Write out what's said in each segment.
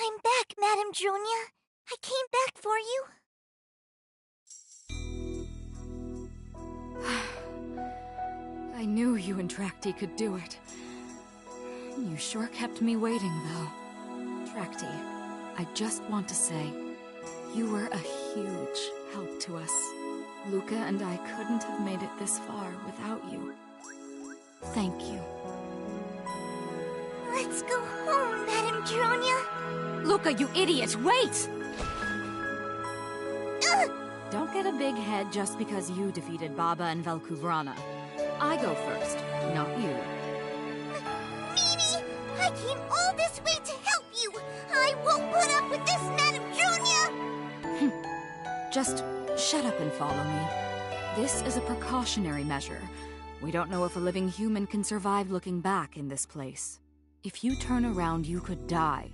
I'm back, Madame Dronia. I came back for you. I knew you and Trakti could do it. You sure kept me waiting, though. Trakti, I just want to say, you were a huge help to us. Luca and I couldn't have made it this far without you. Thank you. Let's go home, Madame Dronia. Luca, you idiot! Wait! Don't get a big head just because you defeated Baba and Velkuvrana. I go first, not you. Mimi, I came all this way to help you. I won't put up with this, Madame Dronia. Just shut up and follow me. This is a precautionary measure. We don't know if a living human can survive looking back in this place. If you turn around, you could die.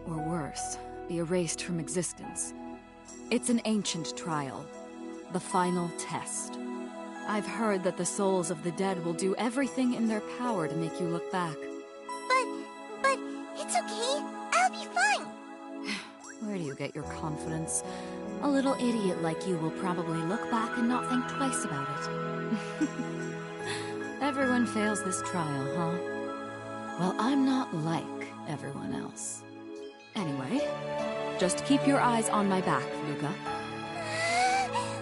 Or worse, be erased from existence. It's an ancient trial. The final test. I've heard that the souls of the dead will do everything in their power to make you look back. But, it's okay. I'll be fine. Where do you get your confidence? A little idiot like you will probably look back and not think twice about it. Everyone fails this trial, huh? Well, I'm not like everyone else. Anyway, just keep your eyes on my back, Luca.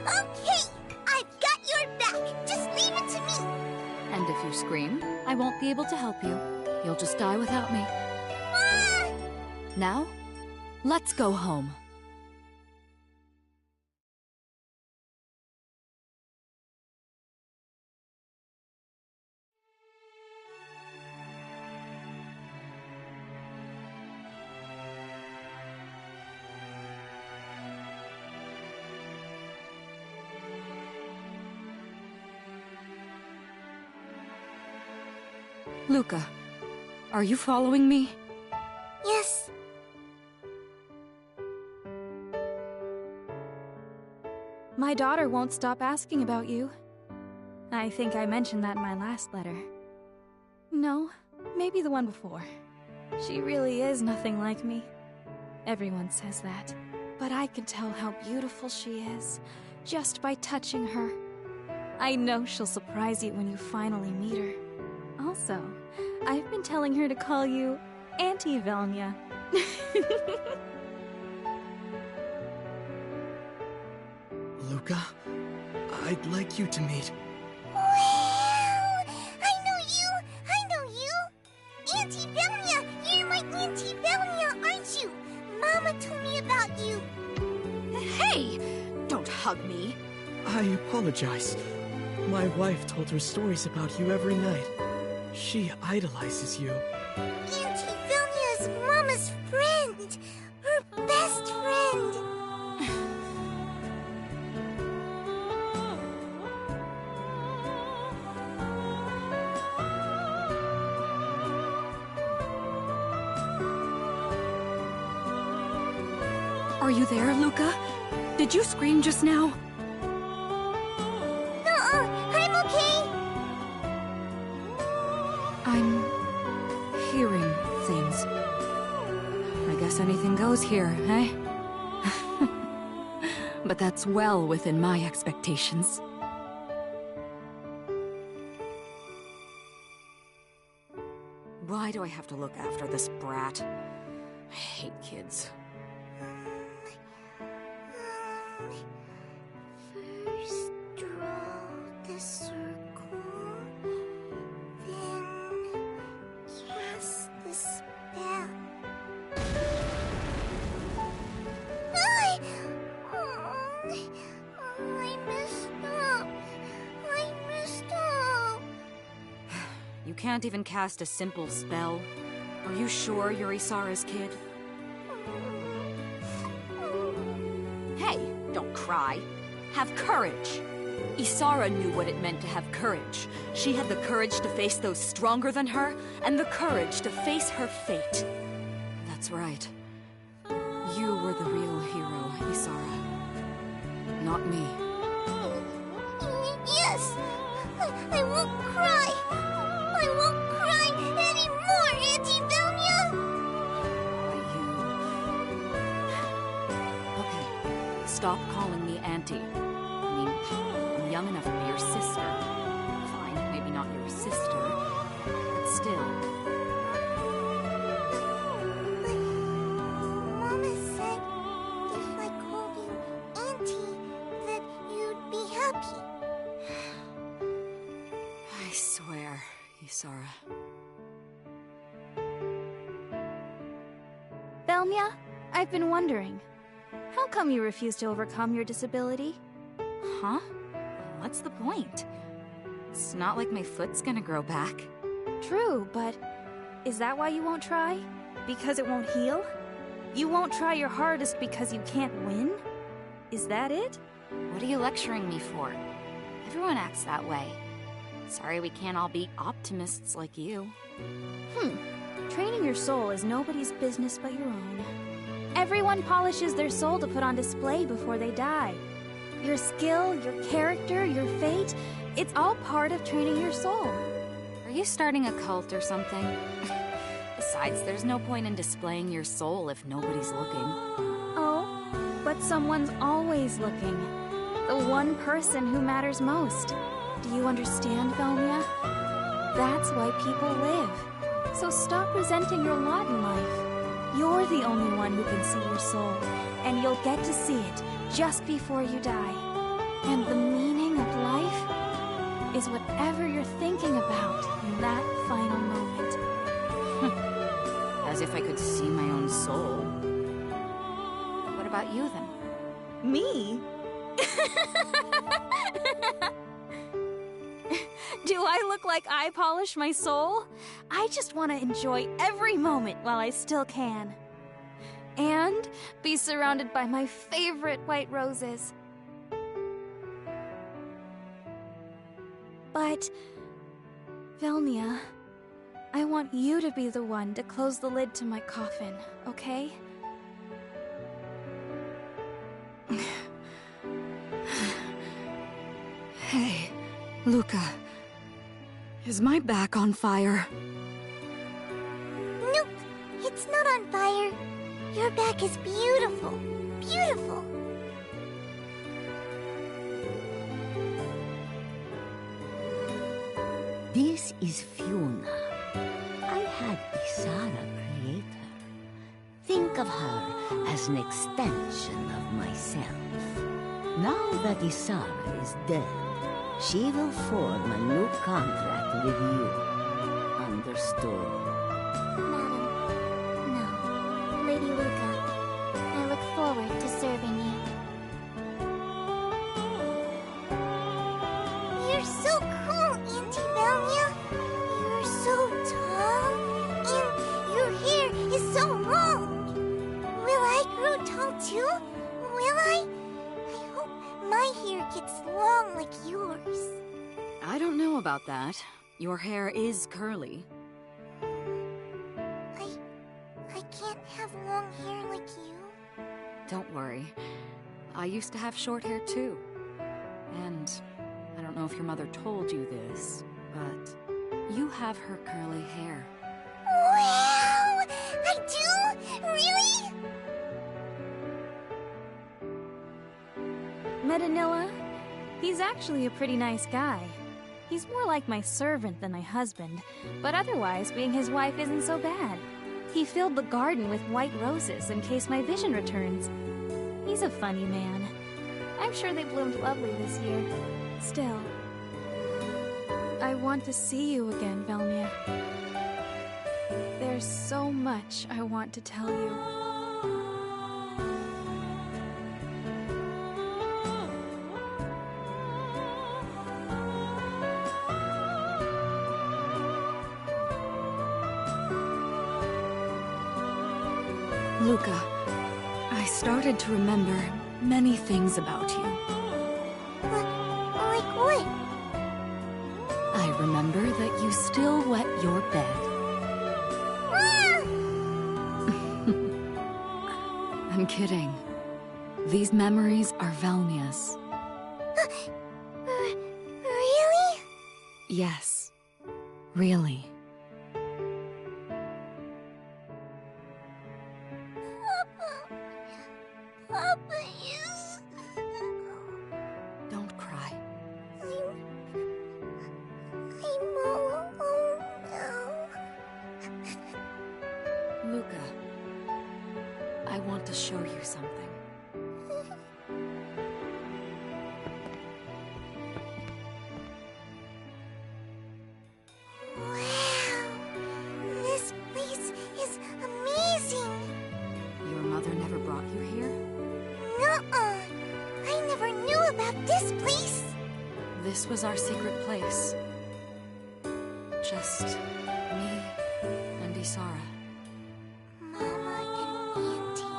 Okay, I've got your back. Just leave it to me. And if you scream, I won't be able to help you. You'll just die without me. Ah! Now, let's go home. Luca, are you following me? Yes. My daughter won't stop asking about you. I think I mentioned that in my last letter. No, maybe the one before. She really is nothing like me. Everyone says that, but I can tell how beautiful she is just by touching her. I know she'll surprise you when you finally meet her. Also, I've been telling her to call you Auntie Velnia. Luca, I'd like you to meet... Wow! I know you! Auntie Velnia! You're my Auntie Velnia, aren't you? Mama told me about you. Hey! Don't hug me. I apologize. My wife told her stories about you every night. She idolizes you. Auntie Velnia is Mama's friend. Her best friend. Are you there, Luca? Did you scream just now? I'm okay. I'm hearing things. I guess anything goes here, eh? But that's well within my expectations. Why do I have to look after this brat? I hate kids. First draw the circle, then cast the spell. I messed up. You can't even cast a simple spell. Are you sure you're Isara's kid? Hey, don't cry. Have courage. Isara knew what it meant to have courage. She had the courage to face those stronger than her, and the courage to face her fate. That's right. You were the real hero, Isara. Not me. Yes! I won't cry! I won't cry anymore, Auntie Velnia! But you young enough to be your sister. Fine, maybe not your sister, but still. But Mama said if I called you Auntie, that you'd be happy. I swear, Isara. Velmia, I've been wondering, how come you refuse to overcome your disability? Huh? What's the point? It's not like my foot's gonna grow back. True, but is that why you won't try? Because it won't heal? You won't try your hardest because you can't win? Is that it? What are you lecturing me for? Everyone acts that way. Sorry we can't all be optimists like you. Training your soul is nobody's business but your own. Everyone polishes their soul to put on display before they die. Your skill, your character, your fate, it's all part of training your soul. Are you starting a cult or something? Besides, there's no point in displaying your soul if nobody's looking. Oh, but someone's always looking. The one person who matters most. Do you understand, Velmia? That's why people live. So stop resenting your lot in life. You're the only one who can see your soul, and you'll get to see it just before you die. And the meaning of life is whatever you're thinking about in that final moment. As if I could see my own soul. What about you, then? Me? Do I look like I polish my soul? I just want to enjoy every moment while I still can. And be surrounded by my favorite white roses. But, Velmia, I want you to be the one to close the lid to my coffin, okay? Hey, Luca. Is my back on fire? Nope, it's not on fire. Your back is beautiful. Beautiful. This is Fiona. I had Isara create her. Think of her as an extension of myself. Now that Isara is dead, she will form a new contract with you. Understood? Madam, no. Lady Luca, I look forward to serving you. You're so cool, Auntie Velmia. You're so tall, and your hair is so long. Will I grow tall too? Will I? I hope my hair gets long like yours. I don't know about that. Your hair is curly. I can't have long hair like you. Don't worry. I used to have short hair too. And I don't know if your mother told you this, but you have her curly hair. Wow! I do? Really? Metanilla, he's actually a pretty nice guy. He's more like my servant than my husband, but otherwise being his wife isn't so bad. He filled the garden with white roses in case my vision returns. He's a funny man. I'm sure they bloomed lovely this year. Still, I want to see you again, Velmia. There's so much I want to tell you. Luca, I started to remember many things about you. Like what? I remember that you still wet your bed. Ah! I'm kidding. These memories are Velmia's. Really? Yes, really. Papa is... Don't cry. want to show you something. Wow! This place is amazing! Your mother never brought you here? Nuh-uh! I never knew about this place! This was our secret place. Just me and Isara. Mama and Auntie.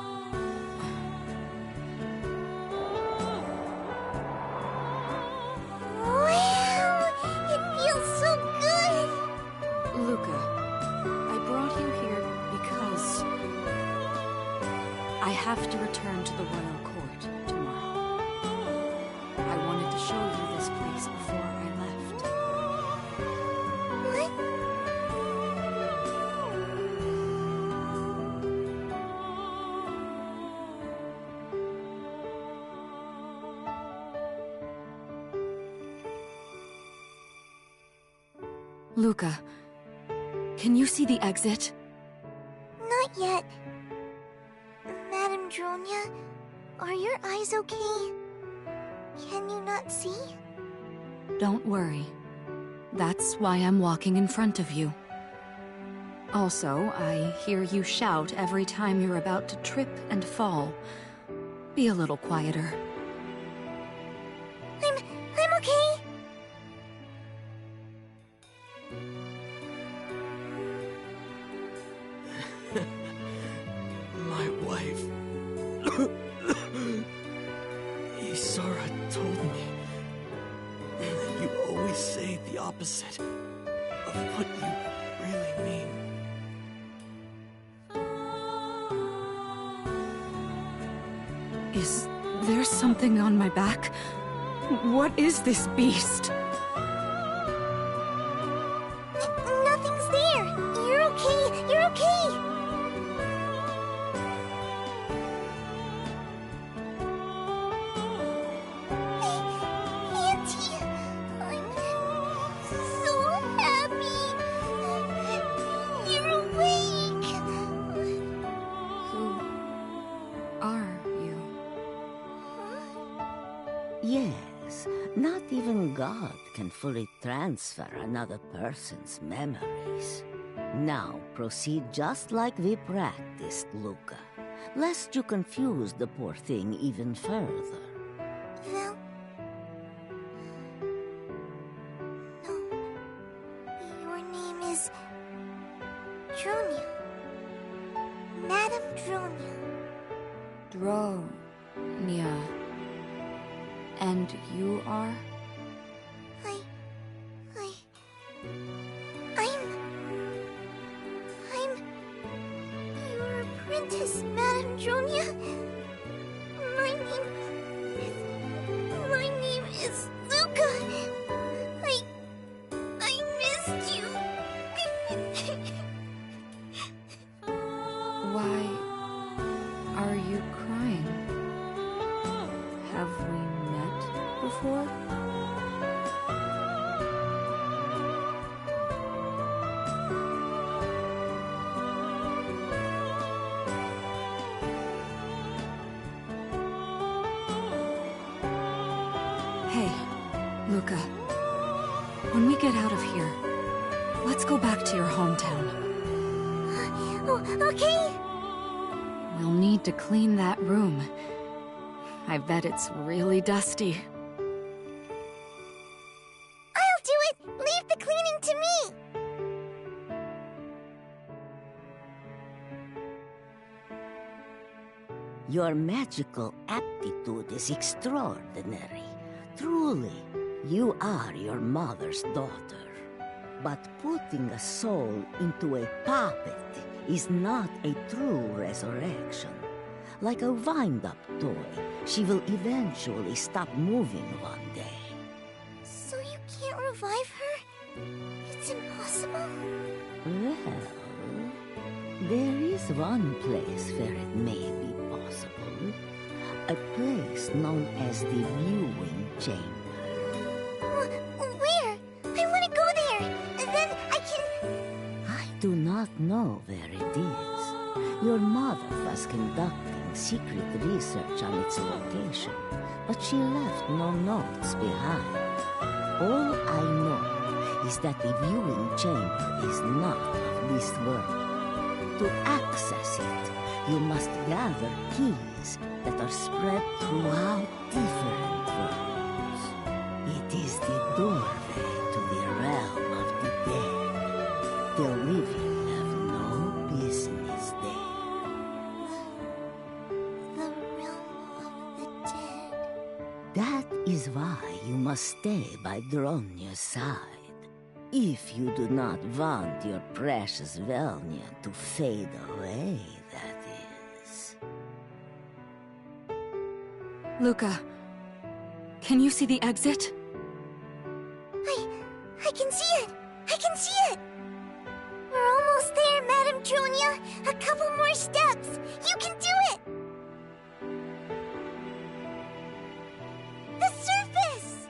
Wow! It feels so good! Luca, I brought you here because I have to return to the royal court tomorrow. I wanted to show you this place before I left. What? Luca, can you see the exit? Not yet. Madame Dronia, are your eyes okay? Can you not see? Don't worry. That's why I'm walking in front of you. Also, I hear you shout every time you're about to trip and fall. Be a little quieter. I'm okay. My wife. Isara told me that you always say the opposite of what you really mean. Is there something on my back? What is this beast? Nothing's there. You're okay. You're okay. Auntie, I'm so happy. You're awake. Who are you? Yes, not even God can fully transfer another person's memories. Now proceed just like we practiced, Luca, lest you confuse the poor thing even further. Well, no. Your name is Dronia. Madame Dronia. Dronia. And you are? I'm your apprentice, Madame Dronia. My name is Luca. I missed you. Why are you crying? Have we met before? Hey, Luca. When we get out of here, let's go back to your hometown. Oh, okay. We'll need to clean that room. I bet it's really dusty. I'll do it. Leave the cleaning to me. Your magical aptitude is extraordinary. Truly, you are your mother's daughter. But putting a soul into a puppet is not a true resurrection. Like a wind-up toy, she will eventually stop moving one day. So you can't revive her? It's impossible? Well, there is one place where it may be possible. A place known as the viewing chamber. Where? I want to go there. Then I can... I do not know where it is. Your mother was conducting secret research on its location, but she left no notes behind. All I know is that the viewing chamber is not of this world. To access it, you must gather keys that are spread throughout different worlds. It is the doorway to the realm of the dead. The living have no business there. The realm of the dead. That is why you must stay by Dronya's side. If you do not want your precious Velnia to fade away, that is. Luca, can you see the exit? I can see it! I can see it! We're almost there, Madame Dronia! A couple more steps! You can do it! The surface!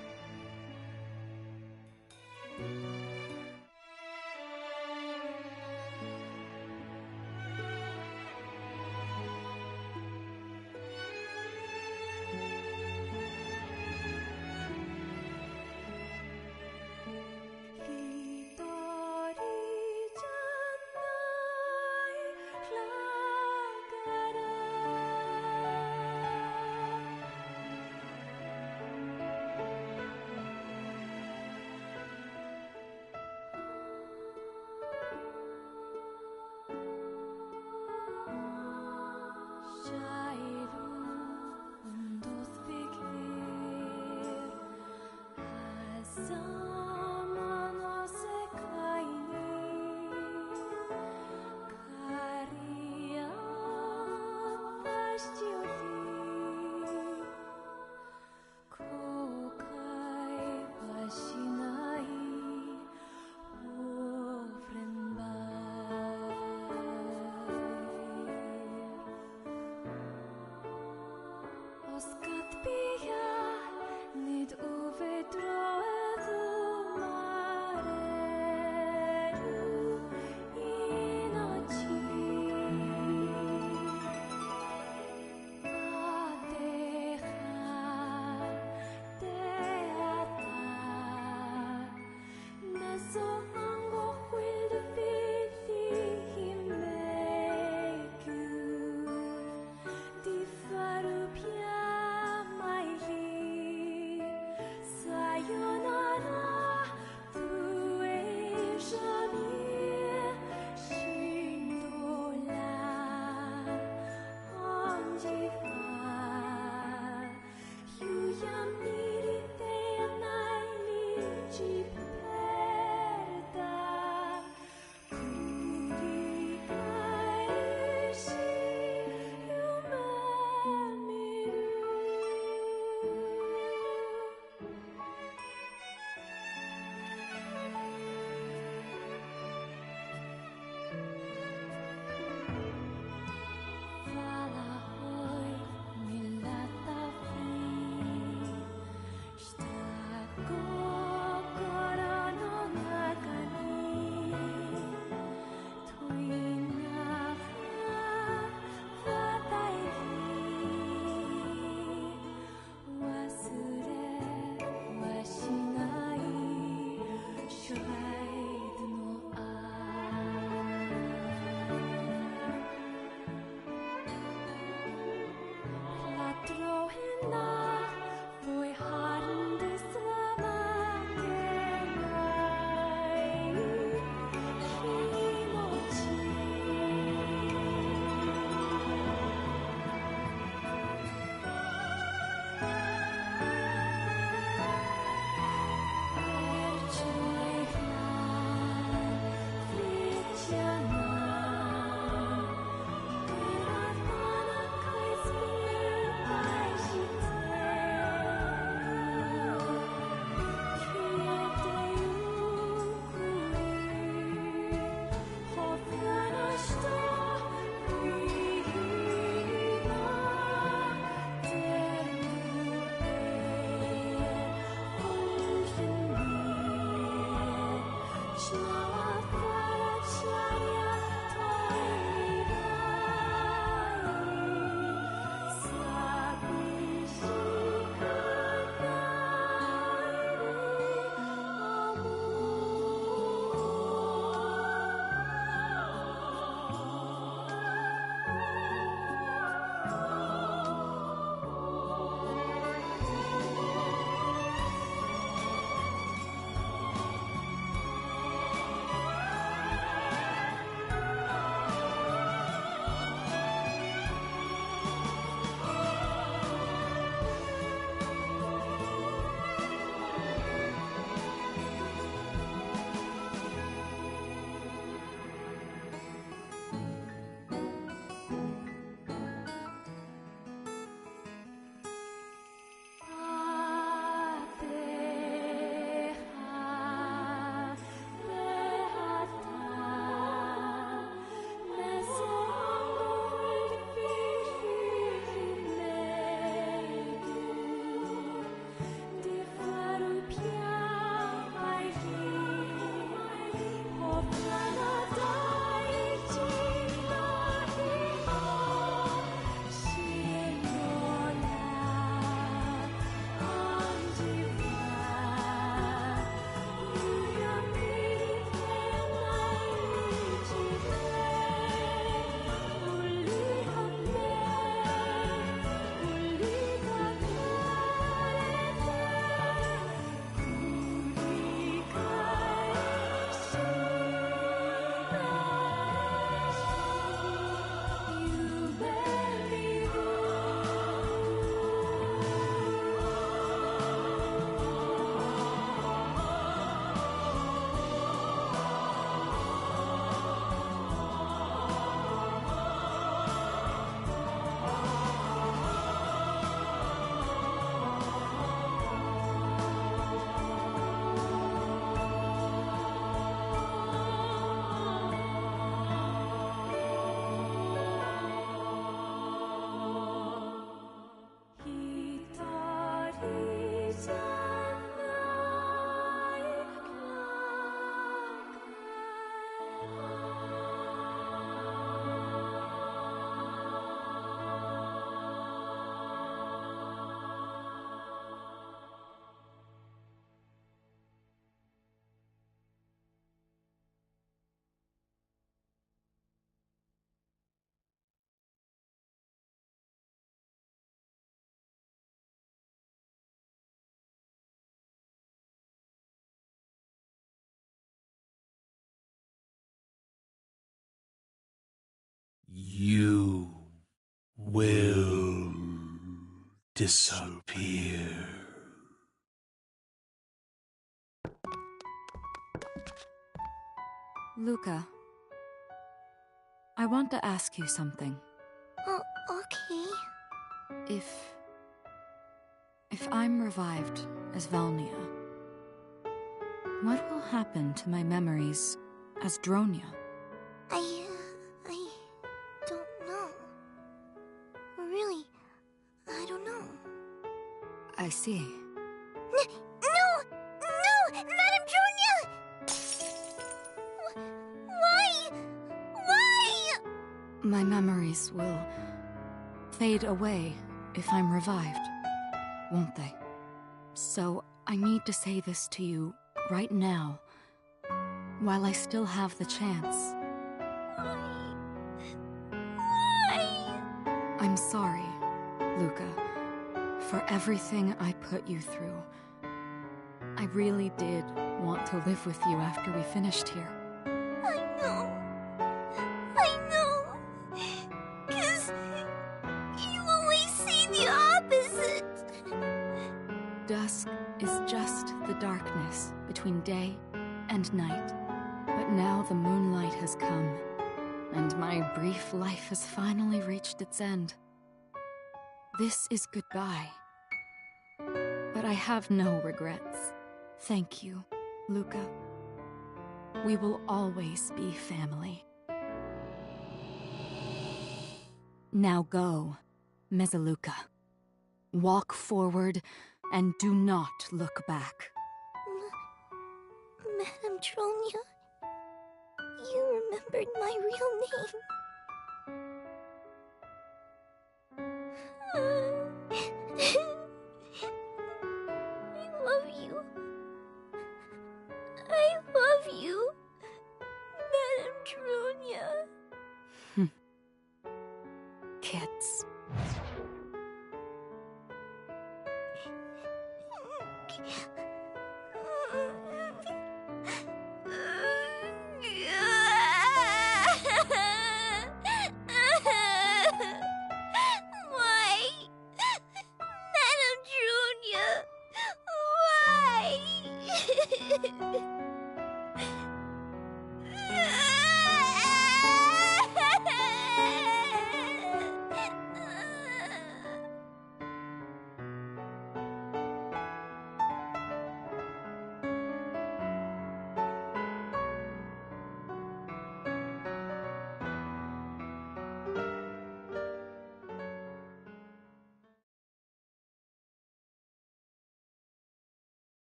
You will disappear. Luca, I want to ask you something. Oh, okay. If I'm revived as Velnia, what will happen to my memories as Dronia? I don't know. Really, I don't know. I see. No! Madame Dronia! Why? My memories will fade away if I'm revived, won't they? So I need to say this to you right now, while I still have the chance. Why? I'm sorry, Luca, for everything I put you through. I really did want to live with you after we finished here. I know. 'Cause you always say the opposite. Dusk is just the darkness between day and night. But now the moonlight has come, and my brief life has finally reached its end. This is goodbye. But I have no regrets. Thank you, Luca. We will always be family. Now go, Mesaluca. Walk forward and do not look back. Madame Dronia, you remembered my real name. I love you, Madame Dronia. Kids. Why? Madame Dronia, why?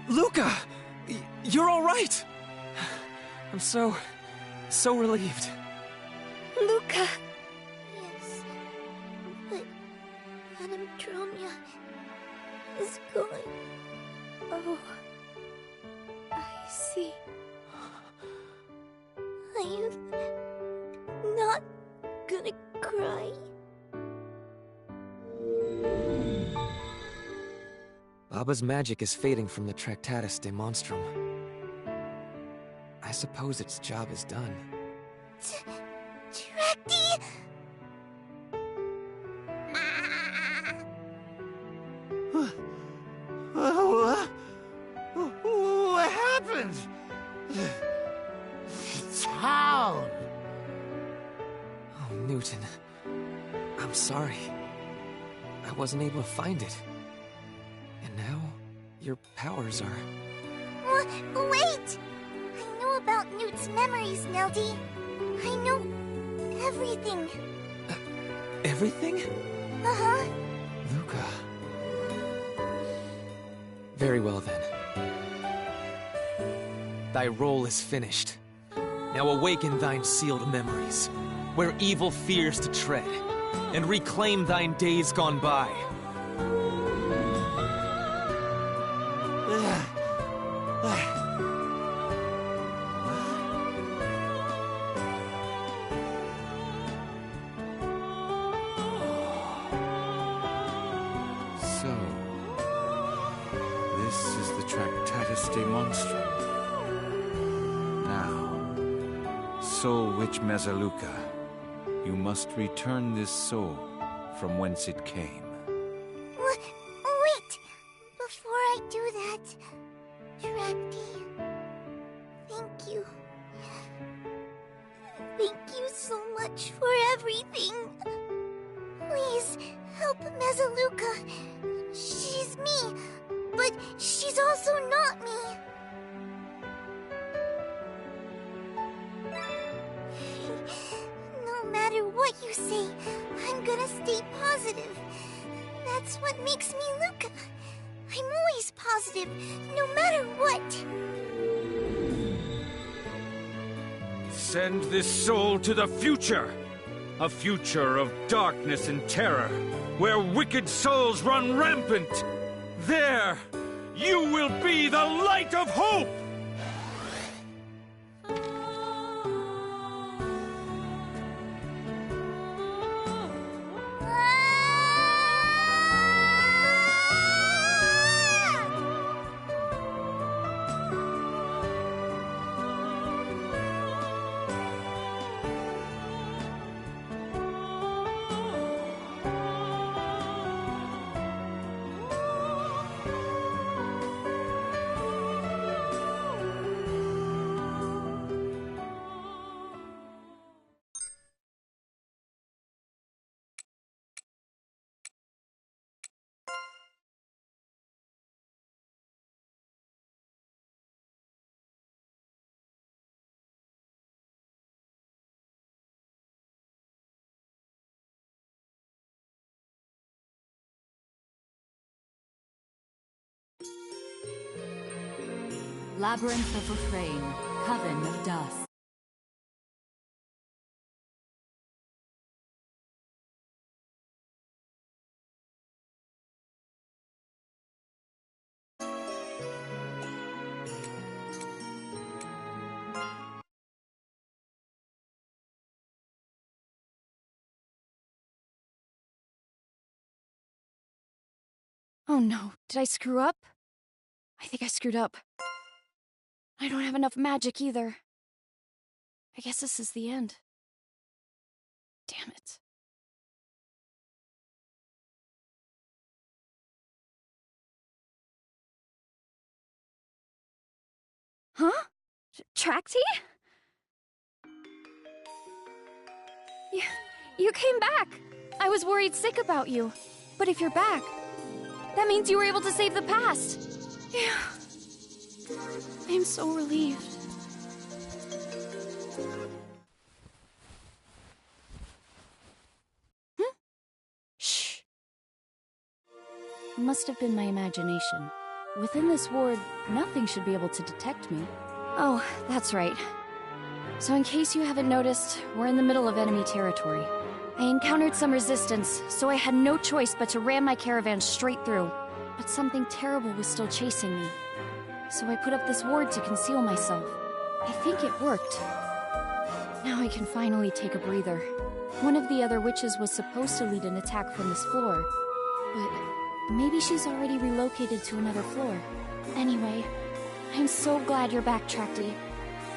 Luca! You're all right! I'm so relieved. Luca! Yes, but Madame Dronia is going. Oh, I see. Are you not gonna cry? Baba's magic is fading from the Tractatus de Monstrum. I suppose its job is done. Tracty! What happened? Town! Oh, Newton. I'm sorry. I wasn't able to find it. And now, your powers are... Wait! I know about Newt's memories, Neldy. I know everything. Everything? Uh-huh. Luca. Very well then. Thy role is finished. Now awaken thine sealed memories, where evil fears to tread, and reclaim thine days gone by. So, this is the Tractatus de Monstrum. Now, Soul Witch Mezaluka, you must return this soul from whence it came. Wait! Before I do that, Trakti, thank you. Thank you so much for everything. Please, help Mezaluka. She's me, but she's also not me. No matter what you say, I'm gonna stay positive. That's what makes me Luca. I'm always positive, no matter what. Send this soul to the future! A future of darkness and terror, where wicked souls run rampant! There, you will be the light of hope! Labyrinth of Refrain, Coven of Dust. Oh no, did I screw up? I think I screwed up. I don't have enough magic either. I guess this is the end. Damn it. Huh? Trakti? You came back! I was worried sick about you. But if you're back, that means you were able to save the past. Yeah. I'm so relieved. Shh. It must have been my imagination. Within this ward, nothing should be able to detect me. Oh, that's right. So in case you haven't noticed, we're in the middle of enemy territory. I encountered some resistance, so I had no choice but to ram my caravan straight through. But something terrible was still chasing me. So I put up this ward to conceal myself. I think it worked. Now I can finally take a breather. One of the other witches was supposed to lead an attack from this floor, but maybe she's already relocated to another floor. Anyway, I'm so glad you're back, Trakti.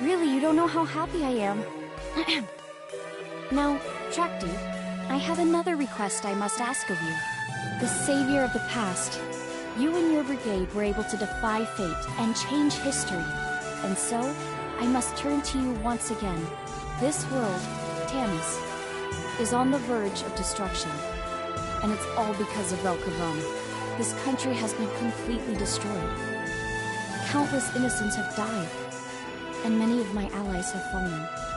Really, you don't know how happy I am. Now, Trakti, I have another request I must ask of you. The savior of the past. You and your brigade were able to defy fate and change history. And so, I must turn to you once again. This world, Tamis, is on the verge of destruction. And it's all because of Velkavrana. This country has been completely destroyed. Countless innocents have died. And many of my allies have fallen.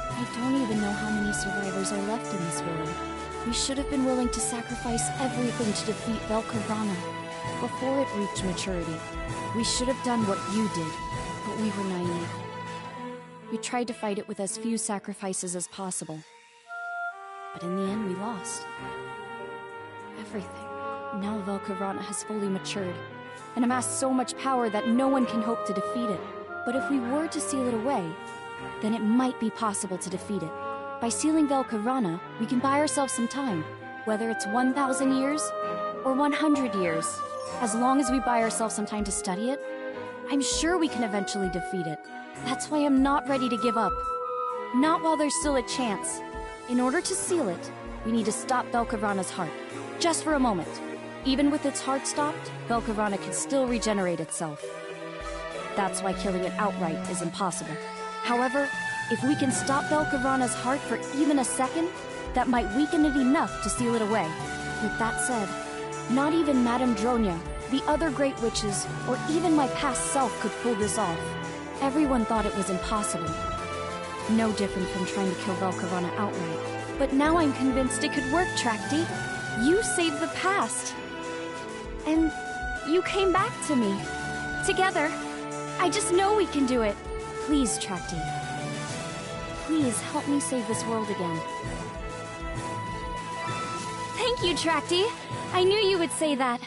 I don't even know how many survivors are left in this world. We should have been willing to sacrifice everything to defeat Velkavrana before it reached maturity. We should have done what you did, but we were naive. We tried to fight it with as few sacrifices as possible. But in the end, we lost. Everything. Now Velkavrana has fully matured, and amassed so much power that no one can hope to defeat it. But if we were to seal it away, then it might be possible to defeat it. By sealing Velkavrana, we can buy ourselves some time, whether it's 1,000 years or 100 years. As long as we buy ourselves some time to study it, I'm sure we can eventually defeat it. That's why I'm not ready to give up. Not while there's still a chance. In order to seal it, we need to stop Velcavrana's heart. Just for a moment. Even with its heart stopped, Velcavrana can still regenerate itself. That's why killing it outright is impossible. However, if we can stop Velcavrana's heart for even a second, that might weaken it enough to seal it away. With that said, not even Madame Dronia, the other Great Witches, or even my past self could pull this off. Everyone thought it was impossible. No different from trying to kill Velcavrana outright. But now I'm convinced it could work, Trakti. You saved the past. And you came back to me. Together. I just know we can do it. Please, Trakti. Please help me save this world again. Thank you, Trakti. I knew you would say that.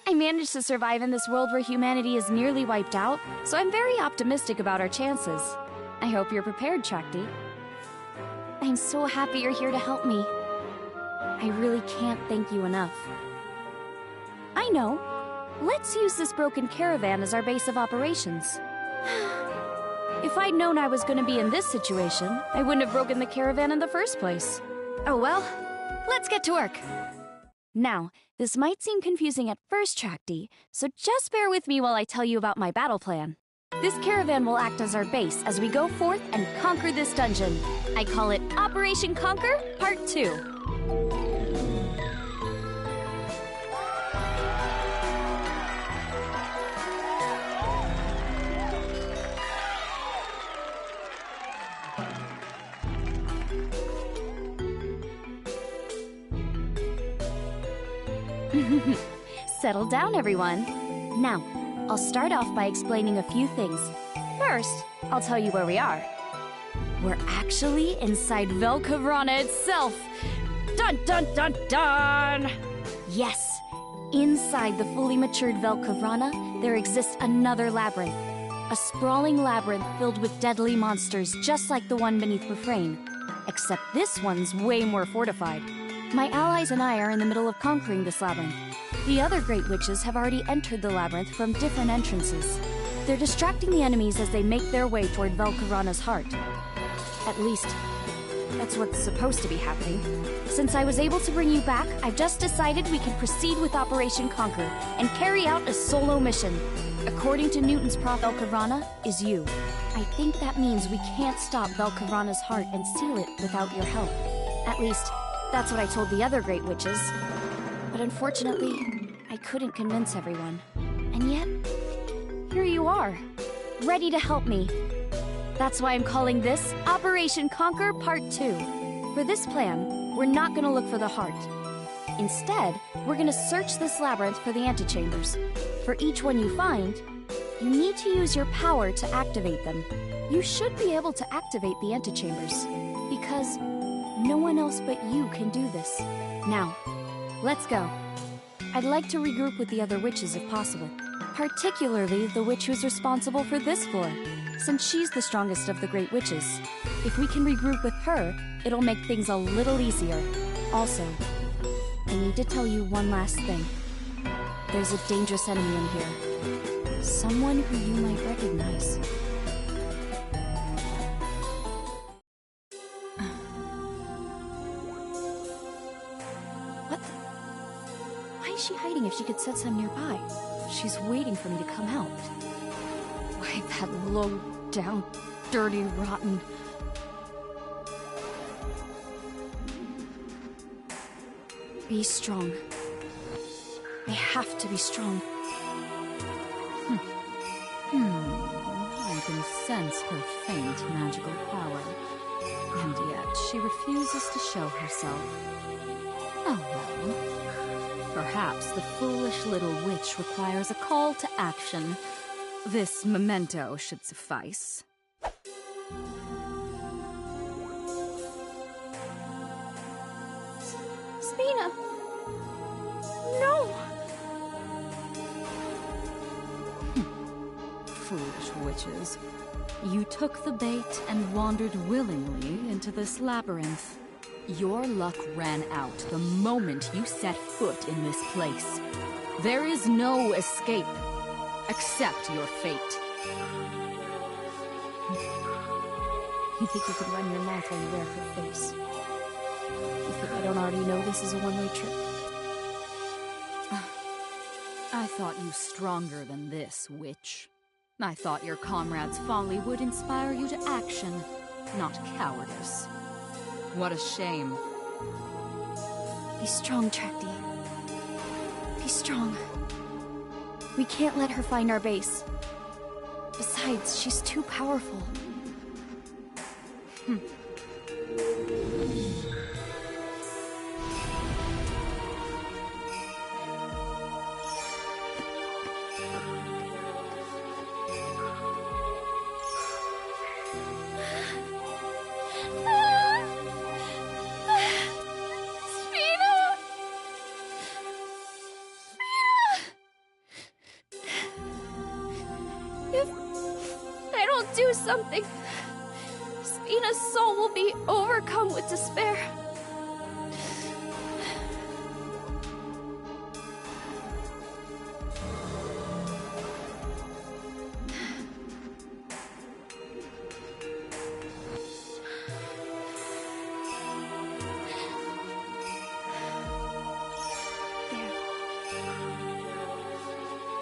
I managed to survive in this world where humanity is nearly wiped out, so I'm very optimistic about our chances. I hope you're prepared, Trakti. I'm so happy you're here to help me. I really can't thank you enough. I know. Let's use this broken caravan as our base of operations. If I'd known I was going to be in this situation, I wouldn't have broken the caravan in the first place. Oh well, let's get to work. Now, this might seem confusing at first, Trakti, so just bear with me while I tell you about my battle plan. This caravan will act as our base as we go forth and conquer this dungeon. I call it Operation Conquer Part 2. Settle down, everyone. Now, I'll start off by explaining a few things. First, I'll tell you where we are. We're actually inside Velcavrana itself. Dun dun dun dun! Yes, inside the fully matured Velcavrana, there exists another labyrinth. A sprawling labyrinth filled with deadly monsters just like the one beneath Refrain. Except this one's way more fortified. My allies and I are in the middle of conquering this labyrinth. The other Great Witches have already entered the labyrinth from different entrances. They're distracting the enemies as they make their way toward Velcavrana's heart. At least, that's what's supposed to be happening. Since I was able to bring you back, I've just decided we can proceed with Operation Conquer and carry out a solo mission. According to Newton's Prof, Velcavrana is you. I think that means we can't stop Velcavrana's heart and seal it without your help. At least, that's what I told the other Great Witches. But unfortunately, I couldn't convince everyone. And yet, here you are, ready to help me. That's why I'm calling this Operation Conquer Part 2. For this plan, we're not gonna look for the heart. Instead, we're gonna search this labyrinth for the antechambers. For each one you find, you need to use your power to activate them. You should be able to activate the antechambers, because no one else but you can do this. Now, let's go. I'd like to regroup with the other witches if possible. Particularly the witch who's responsible for this floor, since she's the strongest of the Great Witches. If we can regroup with her, it'll make things a little easier. Also, I need to tell you one last thing. There's a dangerous enemy in here. Someone who you might recognize. Why is she hiding if she could sense I'm nearby? She's waiting for me to come out. Why, that low down, dirty, rotten... Be strong. I have to be strong. I can sense her faint magical power. And yet she refuses to show herself. Oh well. Perhaps the foolish little witch requires a call to action. This memento should suffice. Spina! No! Foolish witches. You took the bait and wandered willingly into this labyrinth. Your luck ran out the moment you set foot in this place. There is no escape. Accept your fate. You think you can run your mouth while you wear her face? You think I don't already know this is a one-way trip? I thought you stronger than this, witch. I thought your comrade's folly would inspire you to action, not cowardice. What a shame. Be strong, Trakti. Be strong. We can't let her find our base. Besides, she's too powerful. If I don't do something, Spina's soul will be overcome with despair. There.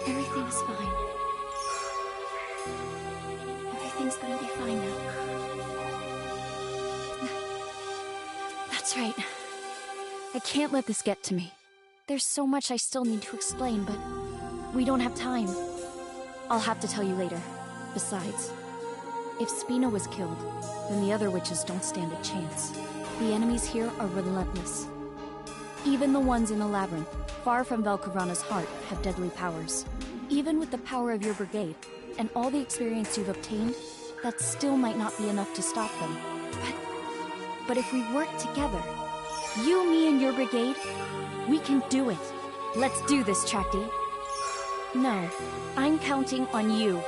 Everything's fine. Everything's gonna be fine now. That's right. I can't let this get to me. There's so much I still need to explain, but we don't have time. I'll have to tell you later. Besides, if Spina was killed, then the other witches don't stand a chance. The enemies here are relentless. Even the ones in the Labyrinth, far from Velkarana's heart, have deadly powers. Even with the power of your brigade, and all the experience you've obtained, that still might not be enough to stop them. But if we work together, you, me, and your brigade, we can do it. Let's do this, Trakti. No, I'm counting on you.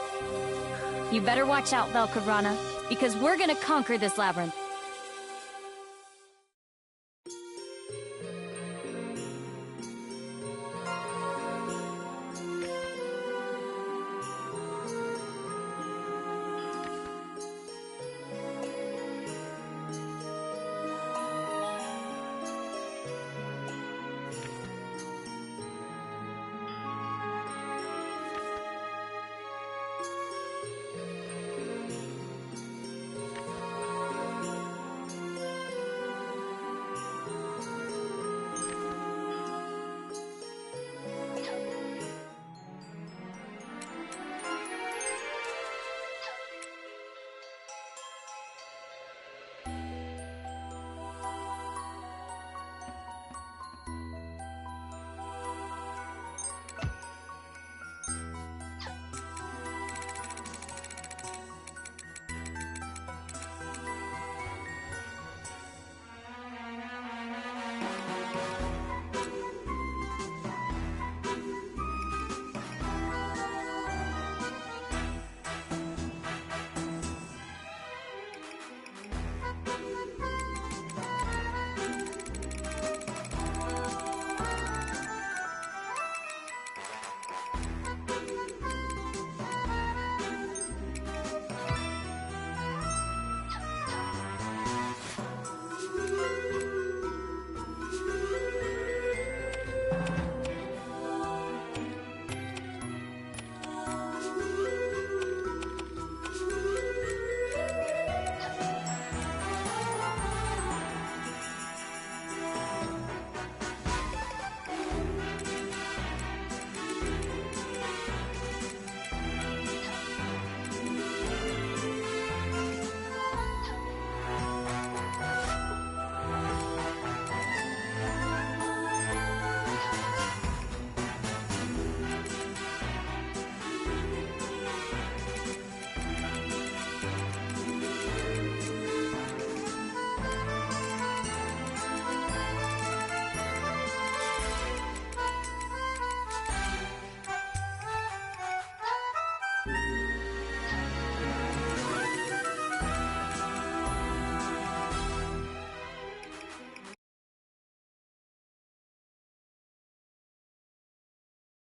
You better watch out, Velkarana, because we're gonna conquer this labyrinth.